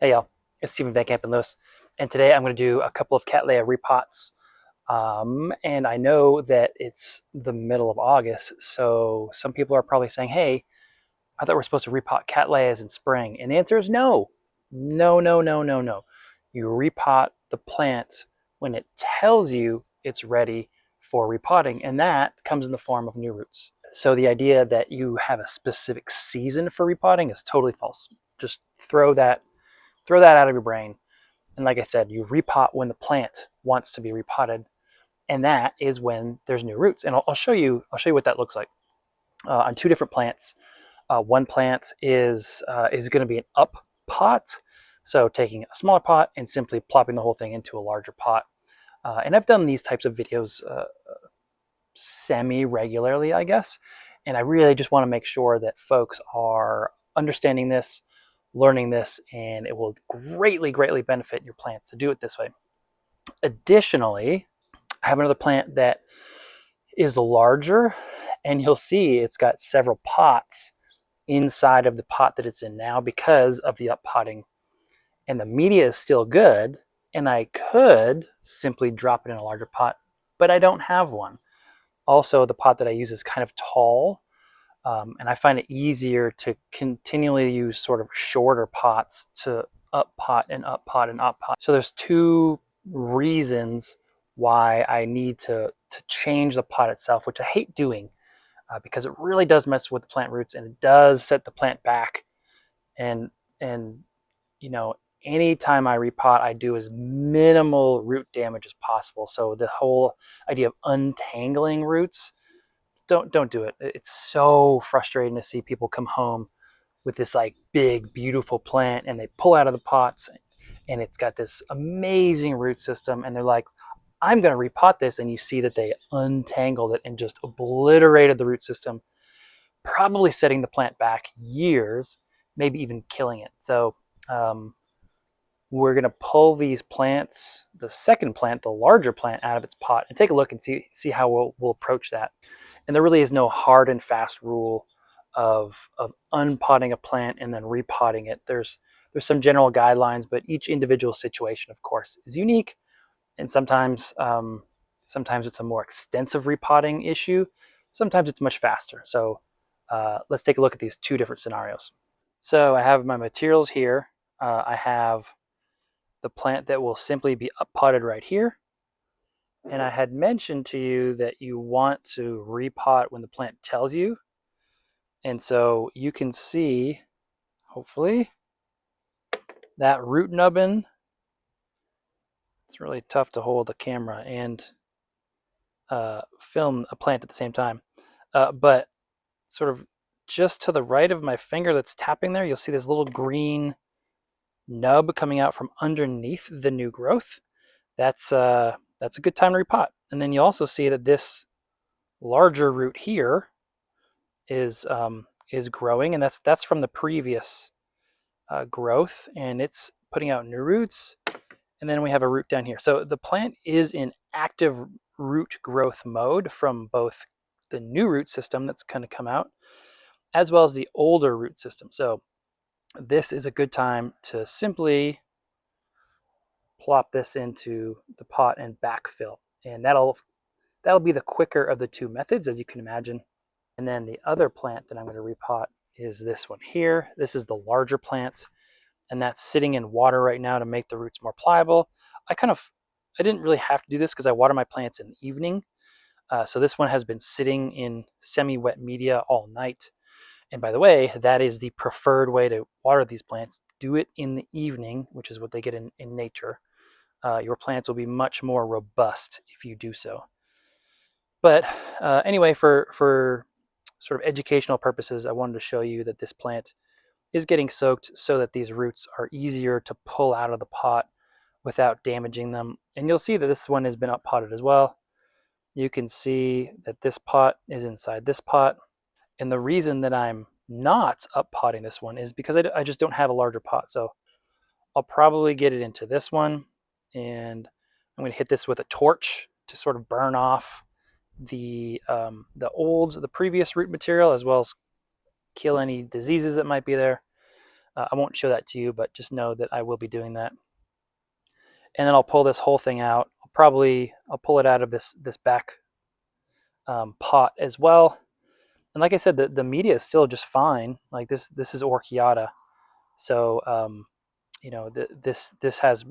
Hey y'all, it's Stephen Van Kampen-Lewis, and today I'm going to do a couple of Cattleya repots. And I know that it's the middle of August, so some people are probably saying, hey, I thought we're supposed to repot Cattleyas in spring. And the answer is no. No, no, no, no, no. You repot the plant when it tells you it's ready for repotting, and that comes in the form of new roots. So the idea that you have a specific season for repotting is totally false. Just throw that out of your brain. And like I said, you repot when the plant wants to be repotted, and that is when there's new roots. And I'll show you what that looks like on two different plants. One plant is going to be an up pot, so taking a smaller pot and simply plopping the whole thing into a larger pot. And I've done these types of videos semi-regularly, I guess, and I really just want to make sure that folks are understanding this, learning this, and it will greatly benefit your plants to do it this way. Additionally, I have another plant that is larger, and you'll see it's got several pots inside of the pot that it's in now because of the uppotting, and the media is still good, and I could simply drop it in a larger pot, but I don't have one. Also, the pot that I use is kind of tall, and I find it easier to continually use sort of shorter pots to up pot and up pot and up pot. So there's two reasons why I need to change the pot itself, which I hate doing because it really does mess with the plant roots, and it does set the plant back. And you know, anytime I repot, I do as minimal root damage as possible. So the whole idea of untangling roots, don't do it. It's so frustrating to see people come home with this like big beautiful plant and they pull out of the pots and it's got this amazing root system, and they're like, I'm going to repot this, and you see that they untangled it and just obliterated the root system, probably setting the plant back years, maybe even killing it. So we're going to pull these plants, the second plant, the larger plant, out of its pot and take a look and see how we'll approach that. And there really is no hard and fast rule of unpotting a plant and then repotting it. There's some general guidelines, but each individual situation, of course, is unique. And sometimes it's a more extensive repotting issue. Sometimes it's much faster. So let's take a look at these two different scenarios. So I have my materials here. I have the plant that will simply be uppotted right here. And I had mentioned to you that you want to repot when the plant tells you. And so you can see, hopefully, that root nubbin. It's really tough to hold the camera and film a plant at the same time. But sort of just to the right of my finger that's tapping there, you'll see this little green nub coming out from underneath the new growth. That's a good time to repot. And then you also see that this larger root here is growing, and that's from the previous growth, and it's putting out new roots. And then we have a root down here. So the plant is in active root growth mode from both the new root system that's going to come out as well as the older root system. So this is a good time to simply plop this into the pot and backfill. And that'll be the quicker of the two methods, as you can imagine. And then the other plant that I'm going to repot is this one here. This is the larger plant, and that's sitting in water right now to make the roots more pliable. I didn't really have to do this because I water my plants in the evening. So this one has been sitting in semi-wet media all night. And by the way, that is the preferred way to water these plants. Do it in the evening, which is what they get in nature. Your plants will be much more robust if you do so. But anyway, for sort of educational purposes, I wanted to show you that this plant is getting soaked so that these roots are easier to pull out of the pot without damaging them. And you'll see that this one has been up potted as well. You can see that this pot is inside this pot. And the reason that I'm not up potting this one is because I just don't have a larger pot. So I'll probably get it into this one, and I'm going to hit this with a torch to sort of burn off the previous root material, as well as kill any diseases that might be there. I won't show that to you, but just know that I will be doing that. And then I'll pull this whole thing out. I'll pull it out of this back pot as well. And like I said, the media is still just fine. Like this is Orchiata, so you know, this has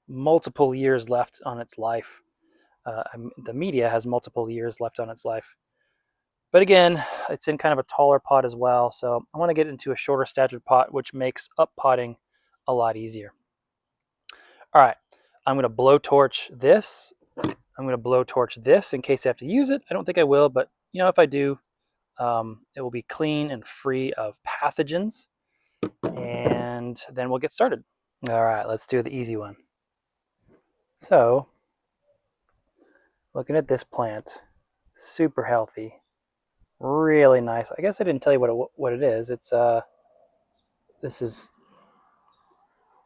multiple years left on its life. The media has multiple years left on its life. But again, it's in kind of a taller pot as well, so I want to get into a shorter statured pot, which makes up potting a lot easier. All right, I'm going to blowtorch this. I'm going to blowtorch this in case I have to use it. I don't think I will, but you know, if I do, it will be clean and free of pathogens. And then we'll get started. All right, let's do the easy one. So, looking at this plant, super healthy, really nice. I guess I didn't tell you what it is. It's this is,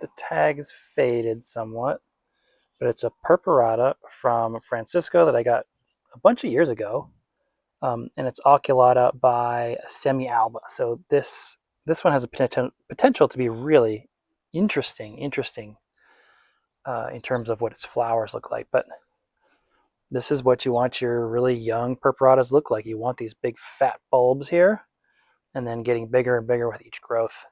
the tag is faded somewhat, but it's a purpurata from Francisco that I got a bunch of years ago, and it's oculata by semi-alba. So this one has a potential to be really interesting in terms of what its flowers look like. But this is what you want your really young purpuratas look like. You want these big fat bulbs here, and then getting bigger and bigger with each growth.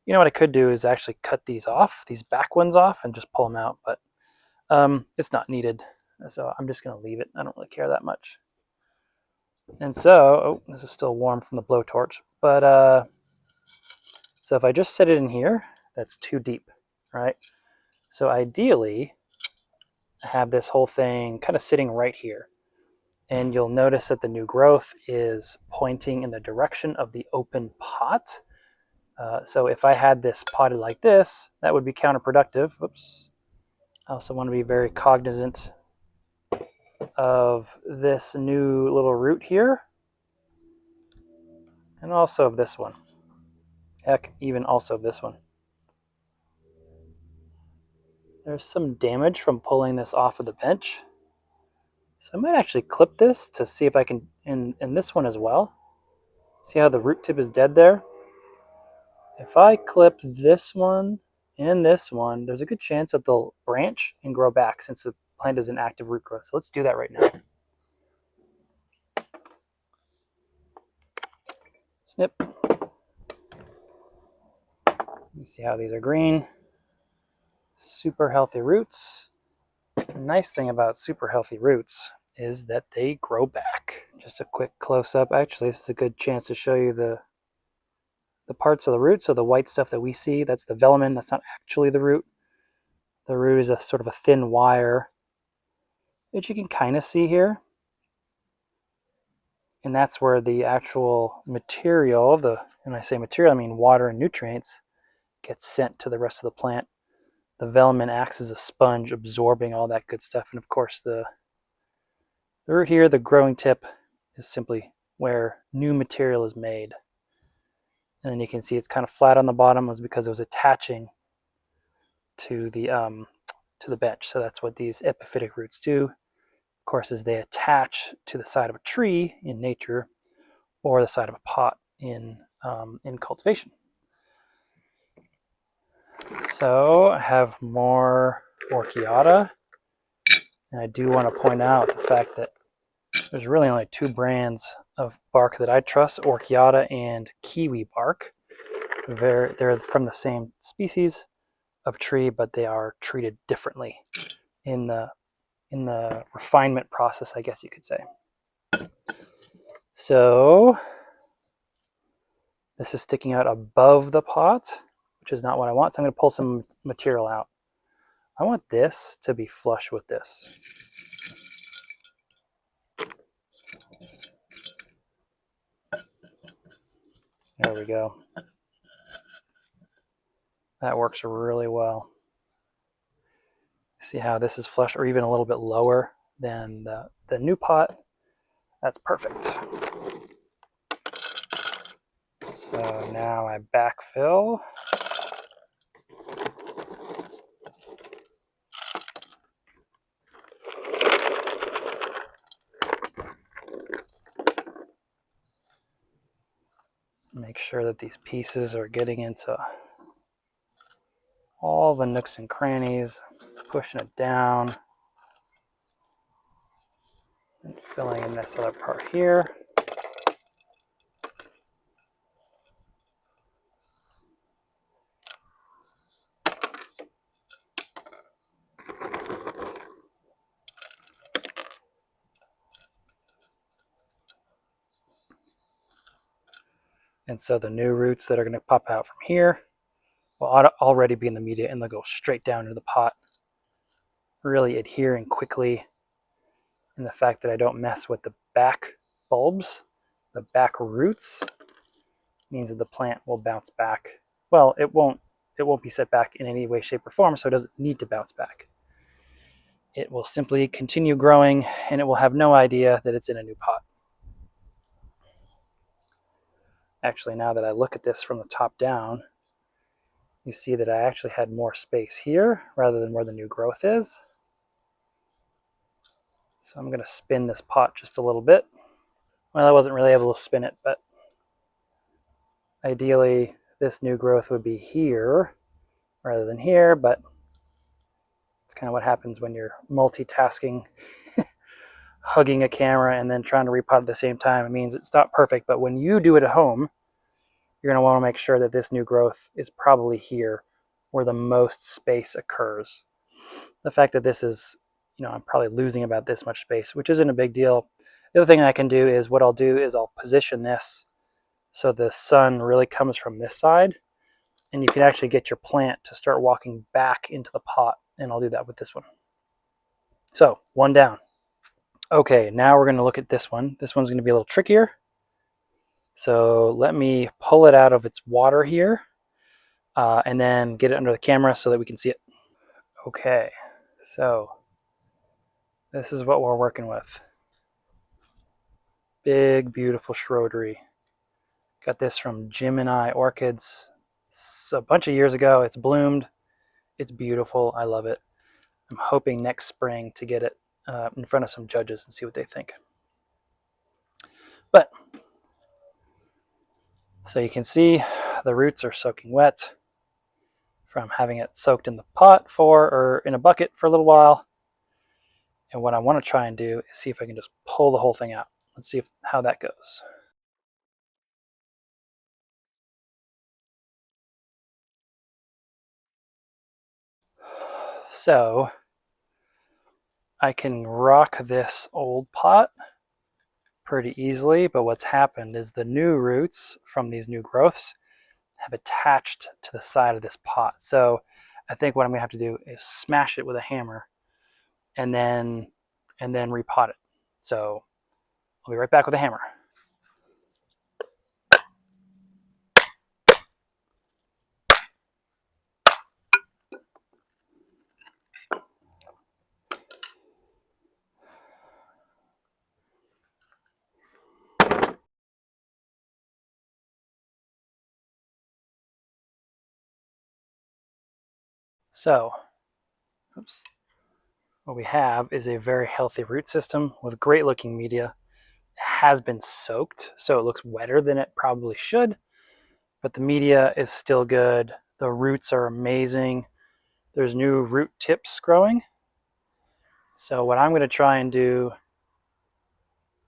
You know what I could do is actually cut these off, these back ones off, and just pull them out, but it's not needed. So I'm just going to leave it. I don't really care that much. And so, oh, this is still warm from the blowtorch, but so if I just set it in here, that's too deep, right? So ideally, I have this whole thing kind of sitting right here. And you'll notice that the new growth is pointing in the direction of the open pot. So if I had this potted like this, that would be counterproductive. Whoops. I also want to be very cognizant of this new little root here. And also of this one. Heck, even also of this one. There's some damage from pulling this off of the bench. So I might actually clip this to see if I can, in this one as well. See how the root tip is dead there? If I clip this one and this one, there's a good chance that they'll branch and grow back since the plant is in active root growth. So let's do that right now. Snip. You see how these are green. Super healthy roots. The nice thing about super healthy roots is that they grow back. Just a quick close-up. Actually, this is a good chance to show you the parts of the root. So the white stuff that we see, that's the velamen. That's not actually the root. The root is a sort of a thin wire, which you can kind of see here. And that's where the actual material, when I say material, I mean water and nutrients, gets sent to the rest of the plant. The velamen acts as a sponge, absorbing all that good stuff. And of course, the root here, the growing tip, is simply where new material is made. And then you can see it's kind of flat on the bottom, was because it was attaching to the bench. So that's what these epiphytic roots do. Of course, is they attach to the side of a tree in nature, or the side of a pot in cultivation. So I have more Orchiata, and I do want to point out the fact that there's really only two brands of bark that I trust: Orchiata and kiwi bark. They're from the same species of tree, but they are treated differently in the refinement process, I guess you could say. So this is sticking out above the pot, which is not what I want. So I'm going to pull some material out. I want this to be flush with this. There we go. That works really well. See how this is flush, or even a little bit lower than the new pot? That's perfect. So now I backfill. Make sure that these pieces are getting into all the nooks and crannies, pushing it down and filling in this other part here. And so the new roots that are going to pop out from here will already be in the media, and they'll go straight down into the pot, really adhering quickly. And the fact that I don't mess with the back bulbs, the back roots, means that the plant will bounce back. Well, it won't be set back in any way, shape, or form, so it doesn't need to bounce back. It will simply continue growing, and it will have no idea that it's in a new pot. Actually, now that I look at this from the top down, you see that I actually had more space here rather than where the new growth is. So I'm going to spin this pot just a little bit. Well, I wasn't really able to spin it, but ideally this new growth would be here rather than here, but it's kind of what happens when you're multitasking, hugging a camera and then trying to repot at the same time. It means it's not perfect, but when you do it at home, you're going to want to make sure that this new growth is probably here where the most space occurs. The fact that this is, I'm probably losing about this much space, which isn't a big deal. The other thing I can do is I'll position this so the sun really comes from this side, and you can actually get your plant to start walking back into the pot, and I'll do that with this one. So, one down. Okay, now we're going to look at this one. This one's going to be a little trickier. So let me pull it out of its water here, and then get it under the camera so that we can see it. Okay, so this is what we're working with. Big, beautiful shrubbery. Got this from Kampen-Lewis Orchids. It's a bunch of years ago. It's bloomed. It's beautiful. I love it. I'm hoping next spring to get it in front of some judges and see what they think. But, so you can see the roots are soaking wet from having it soaked in the pot or in a bucket for a little while. And what I want to try and do is see if I can just pull the whole thing out. Let's see how that goes. So I can rock this old pot pretty easily, but what's happened is the new roots from these new growths have attached to the side of this pot. So I think what I'm gonna have to do is smash it with a hammer and then repot it. So I'll be right back with a hammer. So, oops. What we have is a very healthy root system with great looking media. It has been soaked, so it looks wetter than it probably should, but the media is still good. The roots are amazing. There's new root tips growing. So what I'm going to try and do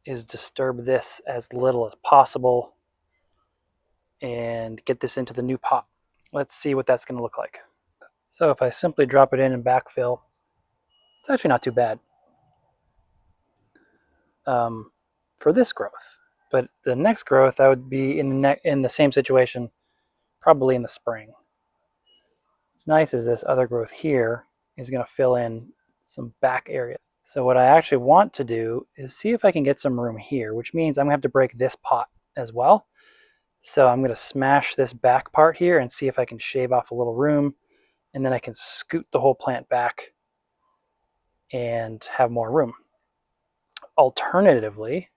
is disturb this as little as possible and get this into the new pot. Let's see what that's going to look like. So if I simply drop it in and backfill, it's actually not too bad for this growth. But the next growth, I would be in the same situation, probably in the spring. What's nice is this other growth here is going to fill in some back area. So what I actually want to do is see if I can get some room here, which means I'm going to have to break this pot as well. So I'm going to smash this back part here and see if I can shave off a little room, and then I can scoot the whole plant back and have more room. Alternatively,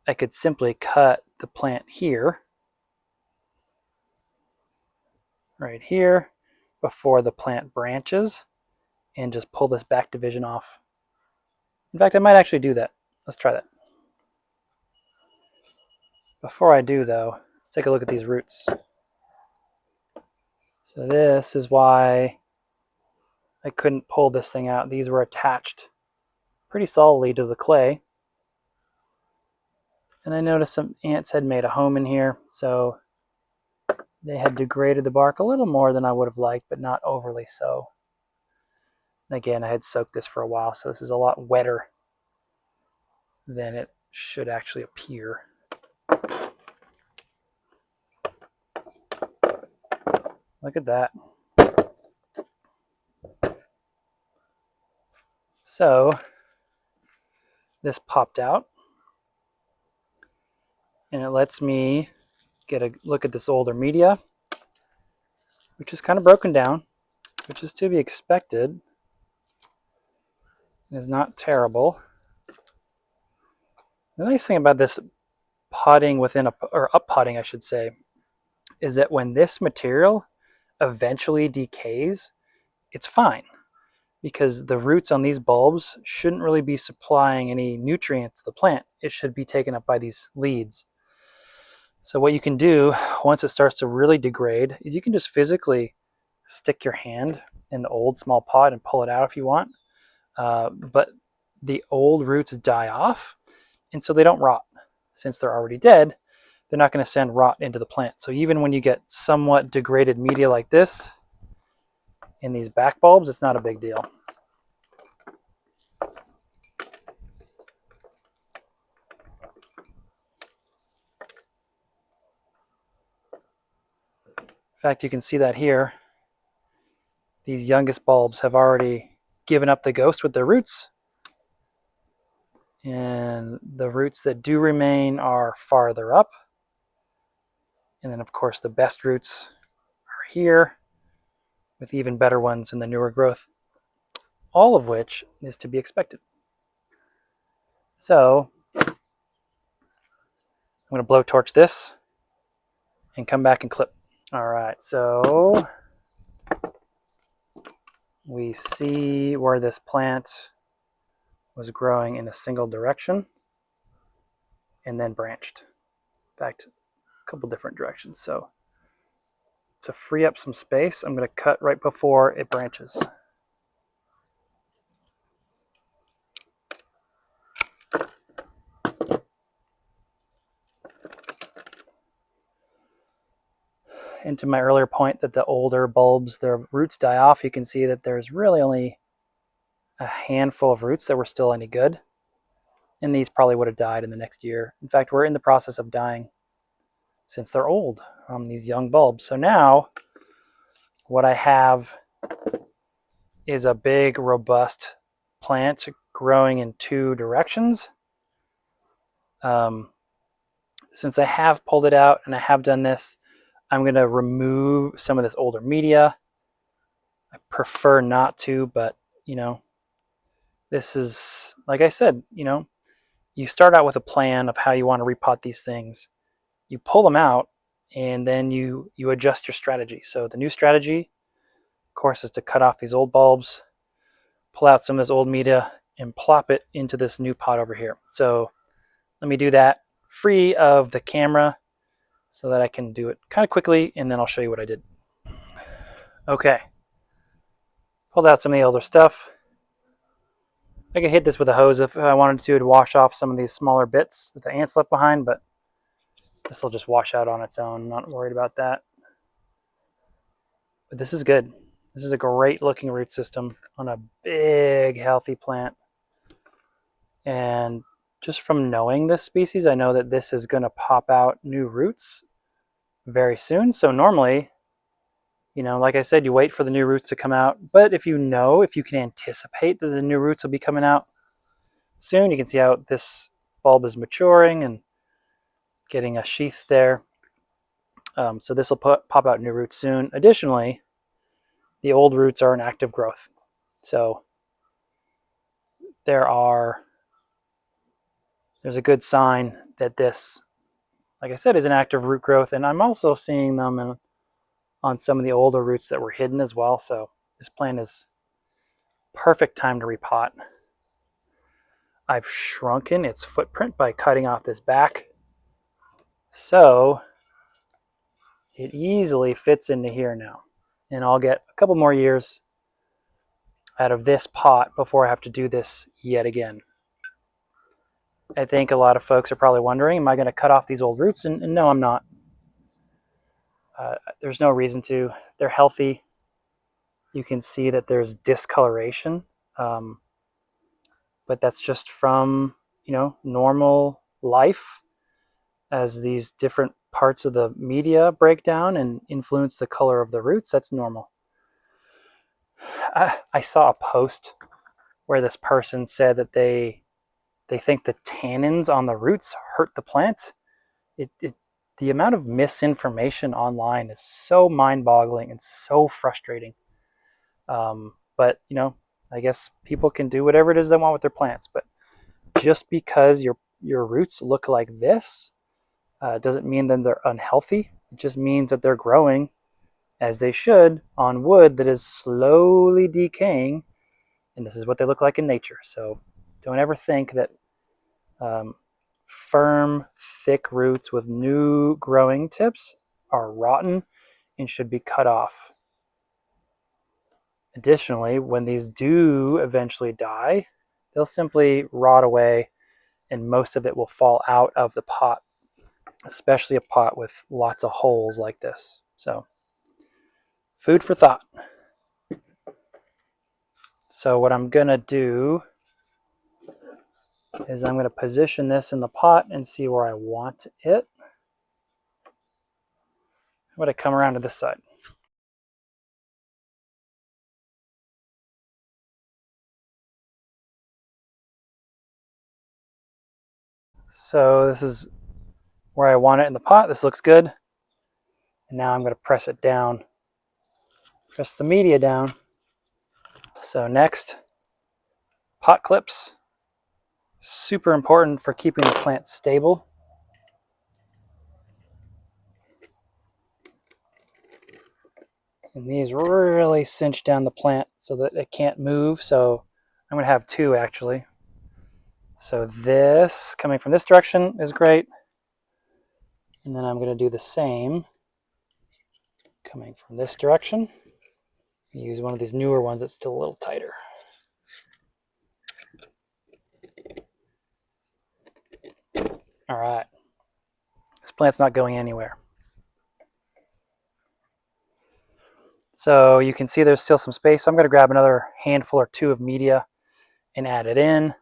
I could simply cut the plant here, right here, before the plant branches, and just pull this back division off. In fact, I might actually do that. Let's try that. Before I do though, Let's take a look at these roots. So this is why I couldn't pull this thing out. These were attached pretty solidly to the clay. And I noticed some ants had made a home in here, so they had degraded the bark a little more than I would have liked, but not overly so. And again, I had soaked this for a while, so this is a lot wetter than it should actually appear. Look at that. So this popped out, and it lets me get a look at this older media, which is kind of broken down, which is to be expected. It is not terrible. The nice thing about this potting within or up potting, I should say, is that when this material eventually decays, it's fine, because the roots on these bulbs shouldn't really be supplying any nutrients to the plant. It should be taken up by these leads. So what you can do once it starts to really degrade is you can just physically stick your hand in the old small pot and pull it out if you want. But the old roots die off, and so they don't rot. Since they're already dead, they're not going to send rot into the plant. So even when you get somewhat degraded media like this in these back bulbs, it's not a big deal. In fact, you can see that here. These youngest bulbs have already given up the ghost with their roots. And the roots that do remain are farther up. And then, of course, the best roots are here, with even better ones in the newer growth. All of which is to be expected. So I'm going to blowtorch this and come back and clip. All right, so we see where this plant was growing in a single direction and then branched. In fact, a couple different directions. So to free up some space, I'm going to cut right before it branches. And to my earlier point that the older bulbs, their roots die off, you can see that there's really only a handful of roots that were still any good. And these probably would have died in the next year. In fact, we're in the process of dying since they're old, these young bulbs. So now what I have is a big, robust plant growing in two directions. Since I have pulled it out and I have done this, I'm going to remove some of this older media. I prefer not to, but this is, like I said, you start out with a plan of how you want to repot these things. You pull them out, and then you adjust your strategy. So the new strategy, of course, is to cut off these old bulbs, pull out some of this old media, and plop it into this new pot over here. So let me do that free of the camera so that I can do it kind of quickly, and then I'll show you what I did. Okay, pulled out some of the older stuff. I could hit this with a hose if I wanted to wash off some of these smaller bits that the ants left behind, but this will just wash out on its own. I'm not worried about that. But this is good. This is a great looking root system on a big, healthy plant. And just from knowing this species, I know that this is going to pop out new roots very soon. So normally, like I said, you wait for the new roots to come out. But if you can anticipate that the new roots will be coming out soon, you can see how this bulb is maturing and getting a sheath there. So this will pop out new roots soon. Additionally, the old roots are in active growth. So there's a good sign that this, like I said, is an active root growth. And I'm also seeing them on some of the older roots that were hidden as well. So this plant is perfect time to repot. I've shrunken its footprint by cutting off this back. So it easily fits into here now. And I'll get a couple more years out of this pot before I have to do this yet again. I think a lot of folks are probably wondering, am I going to cut off these old roots? And no, I'm not. There's no reason to. They're healthy. You can see that there's discoloration, but that's just from, normal life as these different parts of the media break down and influence the color of the roots. That's normal. I saw a post where this person said that they think the tannins on the roots hurt the plant. The amount of misinformation online is so mind-boggling and so frustrating. But I guess people can do whatever it is they want with their plants. But just because your roots look like this doesn't mean that they're unhealthy. It just means that they're growing as they should on wood that is slowly decaying, and this is what they look like in nature. So don't ever think that firm, thick roots with new growing tips are rotten and should be cut off. Additionally, when these do eventually die, they'll simply rot away and most of it will fall out of the pot, especially a pot with lots of holes like this. So, food for thought. So what I'm going to do is I'm going to position this in the pot and see where I want it. I'm going to come around to this side. So this is where I want it in the pot. This looks good. And now I'm going to press it down. Press the media down. So next, pot clips. Super important for keeping the plant stable. And these really cinch down the plant so that it can't move. So I'm going to have two actually. So this, coming from this direction, is great. And then I'm going to do the same coming from this direction. Use one of these newer ones that's still a little tighter. All right. This plant's not going anywhere. So you can see there's still some space. I'm going to grab another handful or two of media and add it in.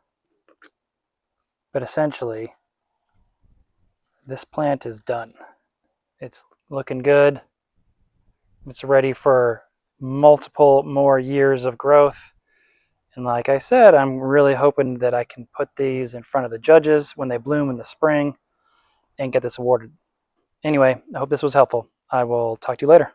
But essentially, this plant is done. It's looking good. It's ready for multiple more years of growth. And like I said, I'm really hoping that I can put these in front of the judges when they bloom in the spring and get this awarded. Anyway, I hope this was helpful. I will talk to you later.